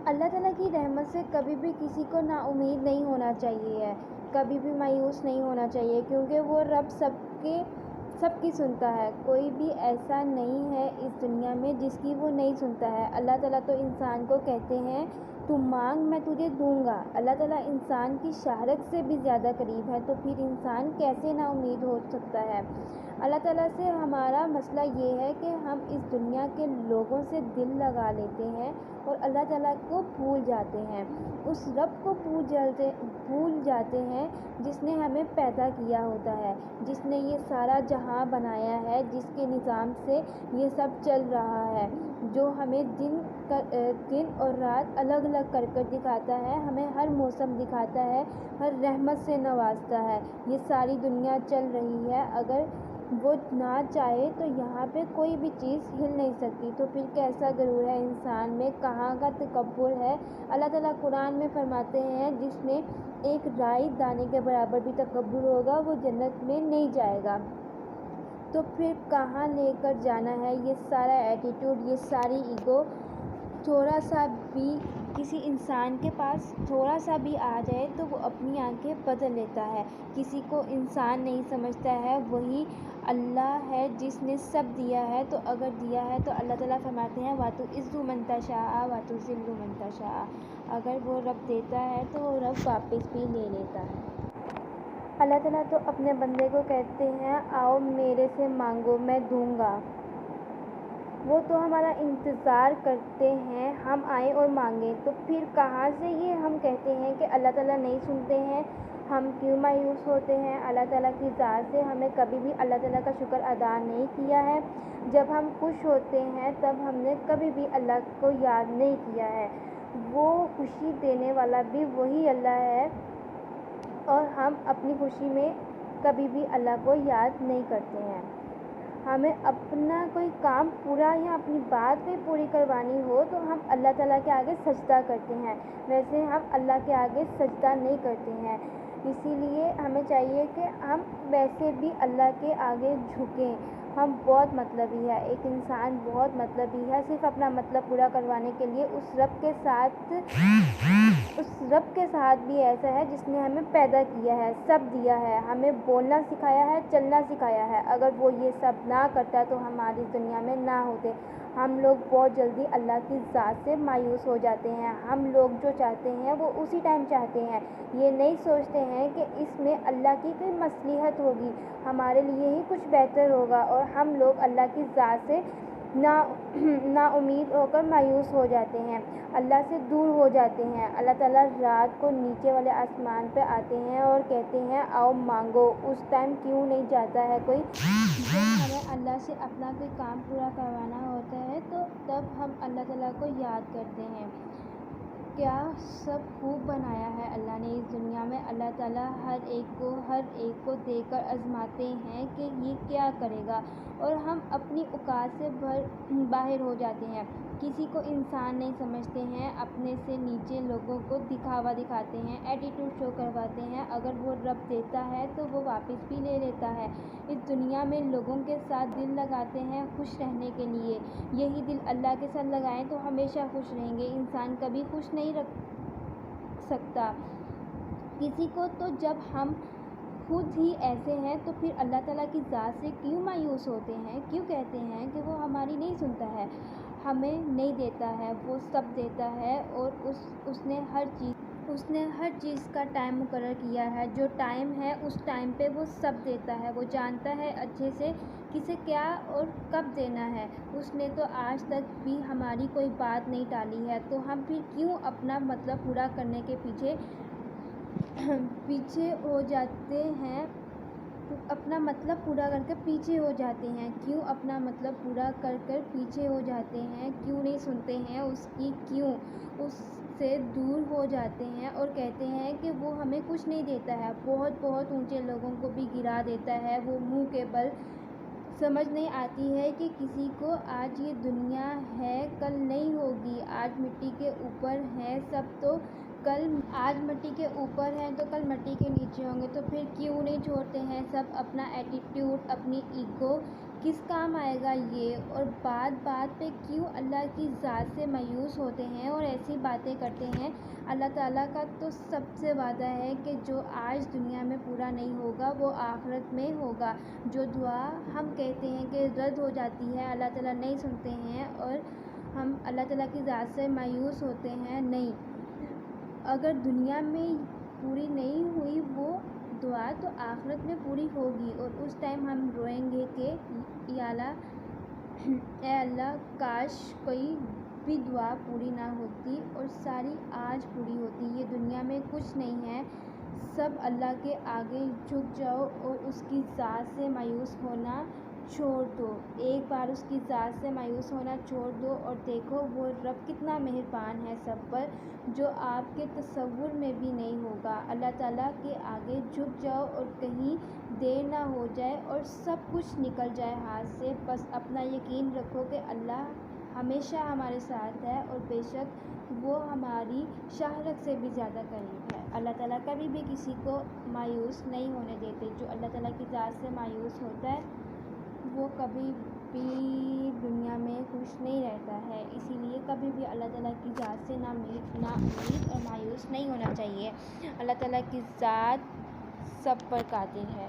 اللہ تعالیٰ کی رحمت سے کبھی بھی کسی کو نا امید نہیں ہونا چاہیے ہے، کبھی بھی مایوس نہیں ہونا چاہیے، کیونکہ وہ رب سب کی سنتا ہے۔ کوئی بھی ایسا نہیں ہے اس دنیا میں جس کی وہ نہیں سنتا ہے۔ اللہ تعالیٰ تو انسان کو کہتے ہیں تو مانگ میں تجھے دوں گا۔ اللہ تعالیٰ انسان کی شہرت سے بھی زیادہ قریب ہے، تو پھر انسان کیسے نا امید ہو سکتا ہے؟ اللہ تعالیٰ سے ہمارا مسئلہ یہ ہے کہ ہم اس دنیا کے لوگوں سے دل لگا لیتے ہیں اور اللہ تعالیٰ کو بھول جاتے ہیں، اس رب کو بھول جاتے ہیں جس نے ہمیں پیدا کیا ہوتا ہے، جس نے یہ سارا جہاں بنایا ہے، جس کے نظام سے یہ سب چل رہا ہے، جو ہمیں دن اور رات الگ الگ کر دکھاتا ہے، ہمیں ہر موسم دکھاتا ہے، ہر رحمت سے نوازتا ہے۔ یہ ساری دنیا چل رہی ہے، اگر وہ نہ چاہے تو یہاں پہ کوئی بھی چیز ہل نہیں سکتی، تو پھر کیسا غرور ہے انسان میں، کہاں کا تکبر ہے۔ اللہ تعالیٰ قرآن میں فرماتے ہیں جس میں ایک رائی دانے کے برابر بھی تکبر ہوگا وہ جنت میں نہیں جائے گا۔ تو پھر کہاں لے کر جانا ہے یہ سارا ایٹیٹیوڈ، یہ ساری ایگو؟ تھوڑا سا بھی کسی انسان کے پاس تھوڑا سا بھی آ جائے تو وہ اپنی آنکھیں بدل لیتا ہے، کسی کو انسان نہیں سمجھتا ہے۔ وہی اللہ ہے جس نے سب دیا ہے، تو اگر دیا ہے تو اللہ تعالیٰ فرماتے ہیں وَتُعِزُّ مَن تَشَاءُ وَتُذِلُّ مَن تَشَاءُ، اگر وہ رب دیتا ہے تو وہ رب واپس بھی لے لیتا ہے۔ اللہ تعالیٰ تو اپنے بندے کو کہتے ہیں آؤ میرے سے مانگو میں دوں گا، وہ تو ہمارا انتظار کرتے ہیں ہم آئیں اور مانگیں، تو پھر کہاں سے یہ ہم کہتے ہیں کہ اللہ تعالیٰ نہیں سنتے ہیں؟ ہم کیوں مایوس ہوتے ہیں؟ اللہ تعالیٰ کی ذات سے ہمیں کبھی بھی اللہ تعالیٰ کا شکر ادا نہیں کیا ہے۔ جب ہم خوش ہوتے ہیں تب ہم نے کبھی بھی اللہ کو یاد نہیں کیا ہے، وہ خوشی دینے والا بھی وہی اللہ ہے، اور ہم اپنی خوشی میں کبھی بھی اللہ کو یاد نہیں کرتے ہیں۔ ہمیں اپنا کوئی کام پورا یا اپنی بات کوئی پوری کروانی ہو تو ہم اللہ تعالیٰ کے آگے سجدہ کرتے ہیں، ویسے ہم اللہ کے آگے سجدہ نہیں کرتے ہیں۔ اسی لیے ہمیں چاہیے کہ ہم ویسے بھی اللہ کے آگے جھکیں۔ ہم بہت مطلبی ہے، ایک انسان بہت مطلبی ہے، صرف اپنا مطلب پورا کروانے کے لیے اس رب کے ساتھ بھی ایسا ہے جس نے ہمیں پیدا کیا ہے، سب دیا ہے، ہمیں بولنا سکھایا ہے، چلنا سکھایا ہے۔ اگر وہ یہ سب نہ کرتا تو ہماری دنیا میں نہ ہوتے۔ ہم لوگ بہت جلدی اللہ کی ذات سے مایوس ہو جاتے ہیں، ہم لوگ جو چاہتے ہیں وہ اسی ٹائم چاہتے ہیں، یہ نہیں سوچتے ہیں کہ اس میں اللہ کی کوئی مصلحت ہوگی، ہمارے لیے ہی کچھ بہتر ہوگا، اور ہم لوگ اللہ کی ذات سے نا امید ہو کر مایوس ہو جاتے ہیں، اللہ سے دور ہو جاتے ہیں۔ اللہ تعالیٰ رات کو نیچے والے آسمان پہ آتے ہیں اور کہتے ہیں آؤ مانگو، اس ٹائم کیوں نہیں جاتا ہے کوئی؟ جب ہمیں اللہ سے اپنا کوئی کام پورا کروانا ہوتا ہے تو تب ہم اللہ تعالیٰ کو یاد کرتے ہیں۔ کیا سب خوب بنایا ہے اللہ نے اس دنیا میں۔ اللہ تعالیٰ ہر ایک کو دے کر آزماتے ہیں کہ یہ کیا کرے گا، اور ہم اپنی اوقات سے باہر ہو جاتے ہیں، کسی کو انسان نہیں سمجھتے ہیں، اپنے سے نیچے لوگوں کو دکھاوا دکھاتے ہیں، ایٹیٹیوڈ شو کرواتے ہیں۔ اگر وہ رب دیتا ہے تو وہ واپس بھی لے لیتا ہے۔ اس دنیا میں لوگوں کے ساتھ دل لگاتے ہیں خوش رہنے کے لیے، یہی دل اللہ کے ساتھ لگائیں تو ہمیشہ خوش رہیں گے۔ انسان کبھی خوش نہیں رکھ سکتا کسی کو، تو جب ہم خود ہی ایسے ہیں تو پھر اللہ تعالیٰ کی ذات سے کیوں مایوس ہوتے ہیں؟ کیوں کہتے ہیں کہ وہ ہماری نہیں سنتا ہے، ہمیں نہیں دیتا ہے؟ وہ سب دیتا ہے، اور اس نے ہر چیز کا ٹائم مقرر کیا ہے، جو ٹائم ہے اس ٹائم پہ وہ سب دیتا ہے، وہ جانتا ہے اچھے سے کسے کیا اور کب دینا ہے۔ اس نے تو آج تک بھی ہماری کوئی بات نہیں ٹالی ہے، تو ہم پھر کیوں اپنا مطلب پورا کرنے کے پیچھے ہو جاتے ہیں؟ اپنا مطلب پورا کر کے پیچھے ہو جاتے ہیں، کیوں اپنا مطلب پورا کر پیچھے ہو جاتے ہیں؟ کیوں نہیں سنتے ہیں اس کی؟ کیوں اس سے دور ہو جاتے ہیں اور کہتے ہیں کہ وہ ہمیں کچھ نہیں دیتا ہے، بہت بہت اونچے لوگوں کو بھی گرا دیتا ہے وہ منہ کے بل؟ سمجھ نہیں آتی ہے کہ کسی کو آج یہ دنیا ہے کل نہیں ہوگی، آج مٹی کے اوپر ہیں سب تو آج مٹی کے اوپر ہیں تو کل مٹی کے نیچے ہوں گے، تو پھر کیوں نہیں چھوڑتے ہیں سب اپنا ایٹیٹیوڈ، اپنی ایگو، کس کام آئے گا یہ، اور بات بات پہ کیوں اللہ کی ذات سے مایوس ہوتے ہیں اور ایسی باتیں کرتے ہیں۔ اللہ تعالیٰ کا تو سب سے وعدہ ہے کہ جو آج دنیا میں پورا نہیں ہوگا وہ آخرت میں ہوگا۔ جو دعا ہم کہتے ہیں کہ رد ہو جاتی ہے، اللہ تعالیٰ نہیں سنتے ہیں اور ہم اللہ تعالیٰ کی ذات سے مایوس ہوتے ہیں، نہیں، اگر دنیا میں پوری نہیں ہوئی وہ دعا تو آخرت میں پوری ہوگی، اور اس ٹائم ہم روئیں گے کہ یا اللہ، اے اللہ، کاش کوئی بھی دعا پوری نہ ہوتی اور ساری آج پوری ہوتی۔ یہ دنیا میں کچھ نہیں ہے، سب اللہ کے آگے جھک جاؤ اور اس کی ذات سے مایوس ہونا چھوڑ دو۔ ایک بار اس کی ذات سے مایوس ہونا چھوڑ دو اور دیکھو وہ رب کتنا مہربان ہے سب پر، جو آپ کے تصور میں بھی نہیں ہوگا۔ اللہ تعالیٰ کے آگے جھک جاؤ اور کہیں دیر نہ ہو جائے اور سب کچھ نکل جائے ہاتھ سے، بس اپنا یقین رکھو کہ اللہ ہمیشہ ہمارے ساتھ ہے اور بے شک وہ ہماری شاہ رگ سے بھی زیادہ قریب ہے۔ اللہ تعالیٰ کبھی بھی کسی کو مایوس نہیں ہونے دیتے۔ جو اللہ تعالیٰ کی ذات سے مایوس ہوتا ہے وہ کبھی بھی دنیا میں خوش نہیں رہتا ہے، اسی لیے کبھی بھی اللہ تعالیٰ کی ذات سے نا امید اور مایوس نہیں ہونا چاہیے۔ اللہ تعالیٰ کی ذات سب پر قادر ہے۔